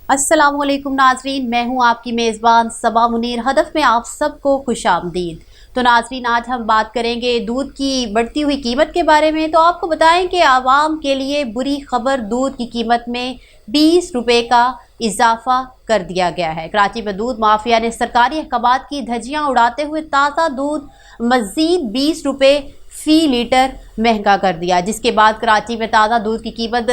अस्सलाम वालेकुम नाजरीन, मैं हूं आपकी मेज़बान सबा मुनीर। हदफ में आप सबको खुश आमदीद। तो नाजरीन, आज हम बात करेंगे दूध की बढ़ती हुई कीमत के बारे में। तो आपको बताएं कि आवाम के लिए बुरी खबर, दूध की कीमत में 20 रुपये का इजाफा कर दिया गया है। कराची में दूध माफिया ने सरकारी अहकामात की धज्जियां उड़ाते हुए ताज़ा दूध मज़ीद 20 रुपये फ़ी लीटर महंगा कर दिया, जिसके बाद कराची में ताज़ा दूध की कीमत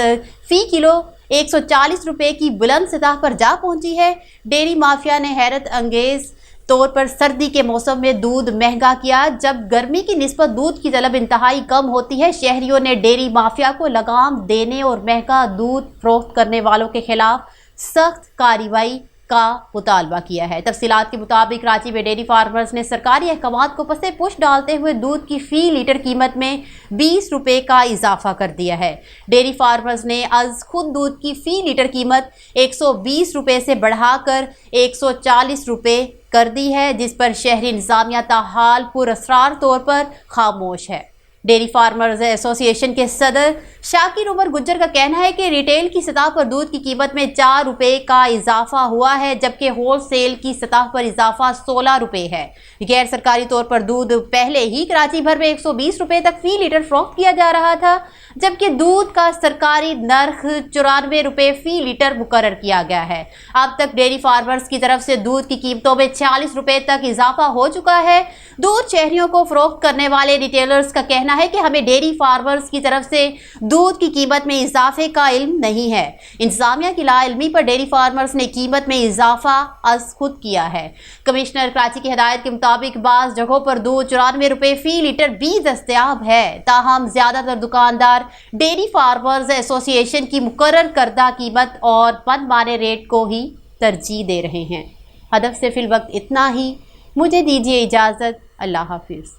फ़ी किलो 140 रुपये की बुलंद सतह पर जा पहुंची है। डेयरी माफिया ने हैरत अंगेज तौर पर सर्दी के मौसम में दूध महंगा किया। जब गर्मी की निस्बत दूध की तलब इंतहाई कम होती है, शहरियों ने डेयरी माफिया को लगाम देने और महंगा दूध फरोख्त करने वालों के खिलाफ सख्त कार्रवाई का मुतालबा किया है। तफसीलात के मुताबिक कराची में डेयरी फार्मर्स ने सरकारी अहकामात को पसे पुश डालते हुए दूध की फ़ी लीटर कीमत में 20 रुपये का इजाफा कर दिया है। डेयरी फार्मर्स ने आज खुद दूध की फ़ी लीटर कीमत 120 रुपये से बढ़ाकर 140 रुपये कर दी है, जिस पर शहरी इंतजामिया ताहाल पुरअसरार तौर पर खामोश है। डेयरी फार्मर्स एसोसिएशन के सदर शाकिर उमर गुज्जर का कहना है कि रिटेल की सतह पर दूध की कीमत में 4 रुपये का इजाफा हुआ है, जबकि होल सेल की सतह पर इजाफा 16 रुपये है। गैर सरकारी तौर पर दूध पहले ही कराची भर में 120 रुपये तक फ़ी लीटर फरोख्त किया जा रहा था, जबकि दूध का सरकारी नर्ख 94 रुपये फ़ी लीटर मुकर्रर किया गया है। अब तक डेयरी फार्मर्स की तरफ से दूध की कीमतों में 46 रुपये तक इजाफा हो चुका है। दूध शहरियों को फरोख्त करने वाले रिटेलर्स का कहना है कि हमें डेयरी फार्मर्स की तरफ से दूध की कीमत में इजाफे का इल्म नहीं है। इंतजामिया की लाइल्मी पर डेयरी फार्मर्स ने कीमत में इजाफा अज खुद किया है। कमिश्नर कराची की हिदायत के मुताबिक बाज़ जगहों पर दूध 94 रुपये फ़ी लीटर भी दस्तयाब है। ताहम ज़्यादातर दुकानदार डेयरी फार्मर्स एसोसिएशन की मुकर्रर करदा कीमत और मनमाने रेट को ही तरजीह दे रहे हैं। हदफ से फिल वक्त इतना ही। मुझे दीजिए इजाज़त। अल्लाह हाफिज़।